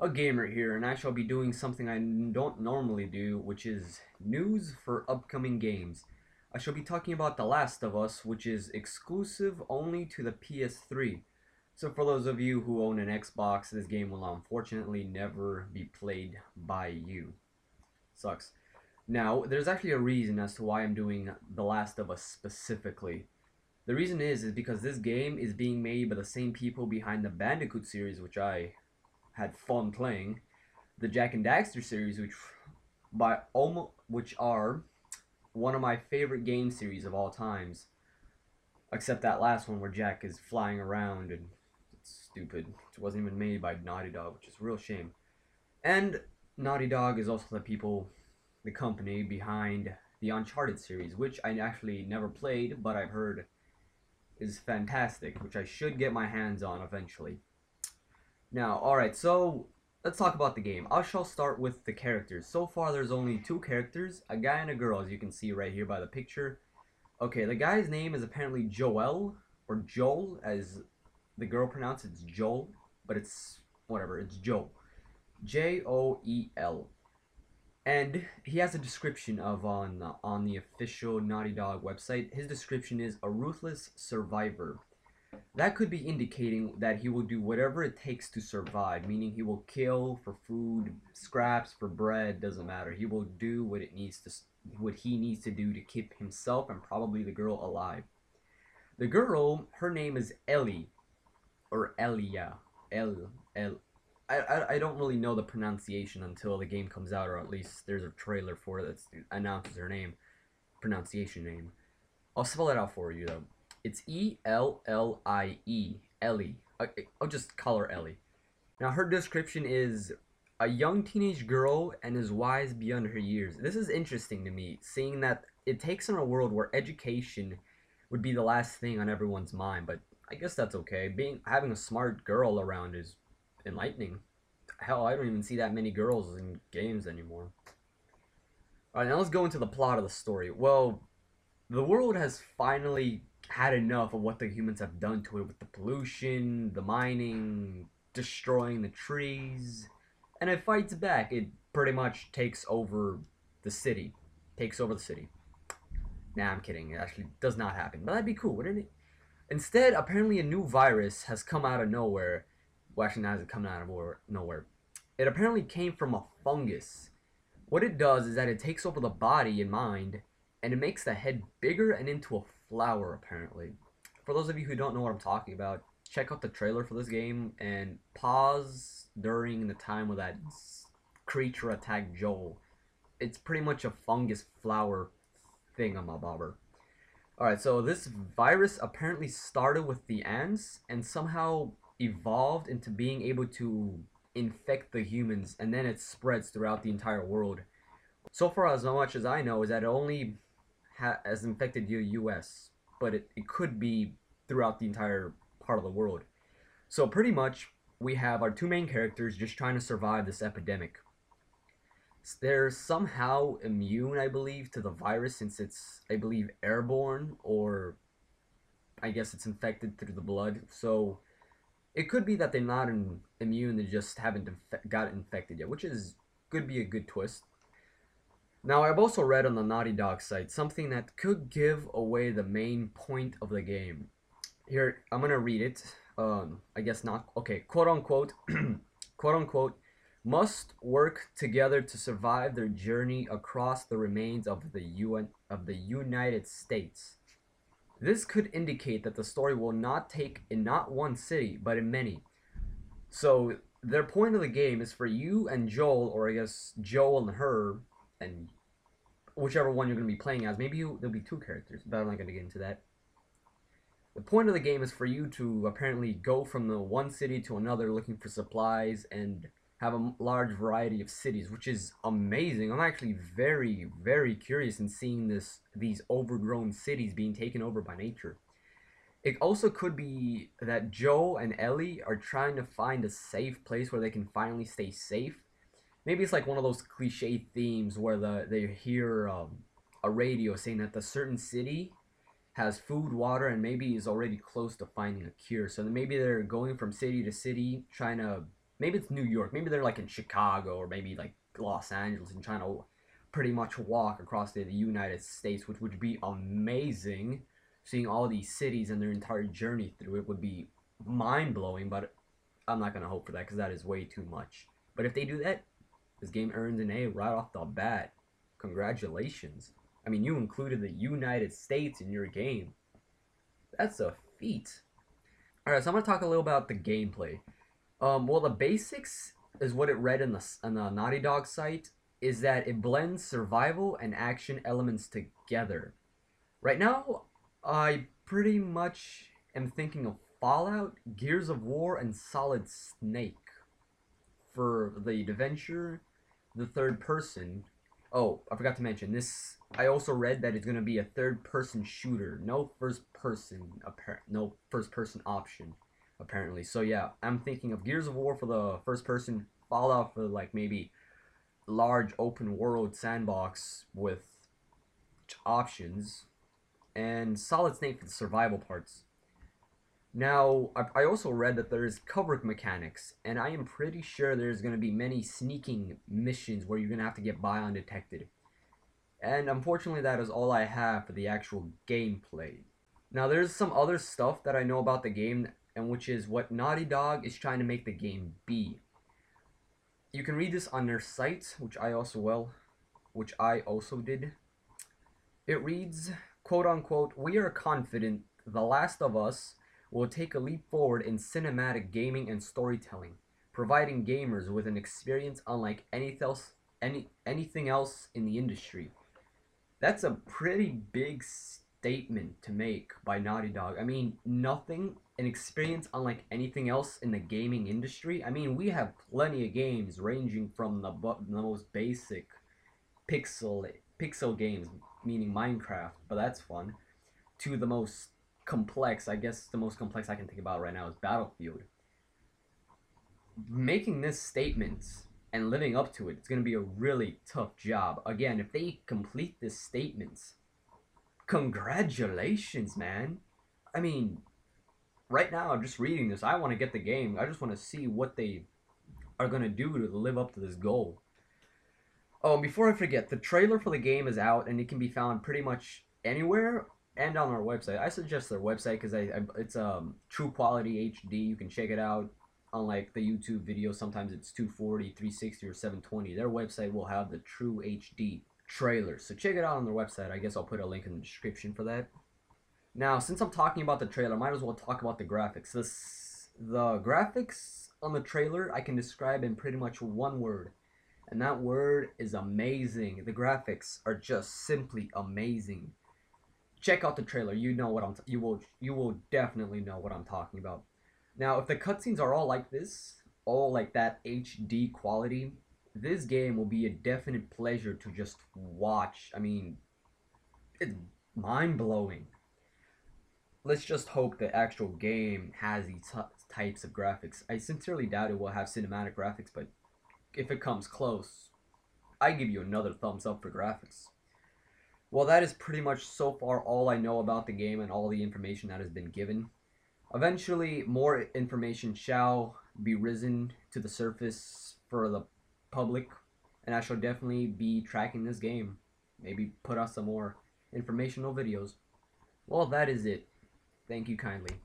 AGamer here, and I shall be doing something I don't normally do, which is news for upcoming games. I shall be talking about The Last of Us, which is exclusive only to the PS3. So for those of you who own an Xbox, this game will unfortunately never be played by you. Sucks. Now, there's actually a reason as to why I'm doing The Last of Us specifically. The reason is because this game is being made by the same people behind the Bandicoot series, which I had fun playing, the Jack and Daxter series, which are one of my favorite game series of all times. Except that last one where Jack is flying around and it's stupid. It wasn't even made by Naughty Dog, which is a real shame. And Naughty Dog is also the company behind the Uncharted series, which I actually never played, but I've heard is fantastic, which I should get my hands on eventually. Now, alright, so let's talk about the game. I shall start with the characters. So far, there's only two characters, a guy and a girl, as you can see right here by the picture. Okay, the guy's name is apparently Joel, or Joel, as the girl pronounces it, Joel, but it's, whatever, it's Joel. Joel. And he has a description of on the official Naughty Dog website. His description is a ruthless survivor. That could be indicating that he will do whatever it takes to survive, meaning he will kill for food, scraps for bread, doesn't matter. He will do what he needs to do to keep himself and probably the girl alive. The girl, her name is Ellie, or Elia. El. I don't really know the pronunciation until the game comes out, or at least there's a trailer for it that announces her pronunciation name. I'll spell it out for you though. It's Ellie. Ellie. I'll just call her Ellie. Now, her description is a young teenage girl and is wise beyond her years. This is interesting to me, seeing that it takes on a world where education would be the last thing on everyone's mind, but I guess that's okay. Having a smart girl around is enlightening. Hell, I don't even see that many girls in games anymore. Alright, now let's go into the plot of the story. Well, the world has finally had enough of what the humans have done to it with the pollution, the mining, destroying the trees, and it fights back. It pretty much takes over the city. Takes over the city. Nah, I'm kidding. It actually does not happen. But that'd be cool, wouldn't it? Instead, apparently a new virus has come out of nowhere. Well, actually, not has it come out of nowhere. It apparently came from a fungus. What it does is that it takes over the body and mind, and it makes the head bigger and into a flower, apparently. For those of you who don't know what I'm talking about, check out the trailer for this game and pause during the time when that creature attacked Joel. It's pretty much a fungus flower thingamabobber. Alright, so this virus apparently started with the ants and somehow evolved into being able to infect the humans, and then it spreads throughout the entire world. So far, as much as I know, is that it only has infected the US, but it could be throughout the entire part of the world. So pretty much, we have our two main characters just trying to survive this epidemic. They're somehow immune, I believe, to the virus since it's, I believe, airborne, or I guess it's infected through the blood. So it could be that they're not immune, they just haven't got infected yet, which could be a good twist. Now, I've also read on the Naughty Dog site something that could give away the main point of the game. Here, I'm gonna read it. I guess not. Okay, quote unquote, quote unquote, must work together to survive their journey across the remains of the United States. This could indicate that the story will not take in not one city, but in many. So their point of the game is for you and Joel, or I guess Joel and her, and whichever one you're going to be playing as. Maybe there'll be two characters, but I'm not going to get into that. The point of the game is for you to apparently go from the one city to another looking for supplies and have a large variety of cities, which is amazing. I'm actually very, very curious in seeing these overgrown cities being taken over by nature. It also could be that Joe and Ellie are trying to find a safe place where they can finally stay safe. Maybe it's like one of those cliche themes where they hear a radio saying that the certain city has food, water, and maybe is already close to finding a cure. So maybe they're going from city to city trying to maybe it's New York, maybe they're like in Chicago or maybe like Los Angeles and trying to pretty much walk across the United States, which would be amazing. Seeing all these cities and their entire journey through it would be mind blowing, but I'm not gonna hope for that because that is way too much. But if they do that, this game earns an A right off the bat. Congratulations. I mean, you included the United States in your game. That's a feat. Alright, so I'm gonna talk a little about the gameplay. Well, the basics is what it read in the Naughty Dog site is that it blends survival and action elements together. Right now, I pretty much am thinking of Fallout, Gears of War, and Solid Snake for the adventure, the third person. Oh, I forgot to mention this. I also read that it's gonna be a third-person shooter, no first-person option, apparently. So yeah, I'm thinking of Gears of War for the first-person, Fallout for like maybe large open-world sandbox with options, and Solid Snake for the survival parts. Now, I also read that there's cover mechanics, and I am pretty sure there's going to be many sneaking missions where you're going to have to get by undetected. And unfortunately, that is all I have for the actual gameplay. Now, there's some other stuff that I know about the game, and which is what Naughty Dog is trying to make the game be. You can read this on their site, which I also did. It reads, quote unquote, "We are confident The Last of Us will take a leap forward in cinematic gaming and storytelling, providing gamers with an experience unlike anything else in the industry." That's a pretty big statement to make by Naughty Dog. I mean, an experience unlike anything else in the gaming industry. I mean, we have plenty of games ranging from the most basic pixel games, meaning Minecraft, but that's fun, to the most complex. I guess the most complex I can think about right now is Battlefield. Making this statement and living up to it's going to be a really tough job. Again, if they complete this statement, congratulations, man. I mean, right now I'm just reading this. I want to get the game. I just want to see what they are going to do to live up to this goal. Oh, and before I forget, the trailer for the game is out and it can be found pretty much anywhere and on our website. I suggest their website because it's true quality HD. You can check it out. Unlike the YouTube video, sometimes it's 240, 360, or 720. Their website will have the true HD trailer. So check it out on their website. I guess I'll put a link in the description for that. Now, since I'm talking about the trailer, I might as well talk about the graphics. The graphics on the trailer I can describe in pretty much one word. And that word is amazing. The graphics are just simply amazing. Check out the trailer. You know what you will definitely know what I'm talking about. Now, if the cutscenes are all like this, all like that HD quality, this game will be a definite pleasure to just watch. I mean, it's mind-blowing. Let's just hope the actual game has these types of graphics. I sincerely doubt it will have cinematic graphics, but if it comes close, I give you another thumbs up for graphics. Well, that is pretty much so far all I know about the game and all the information that has been given. Eventually, more information shall be risen to the surface for the public, and I shall definitely be tracking this game. Maybe put out some more informational videos. Well, that is it. Thank you kindly.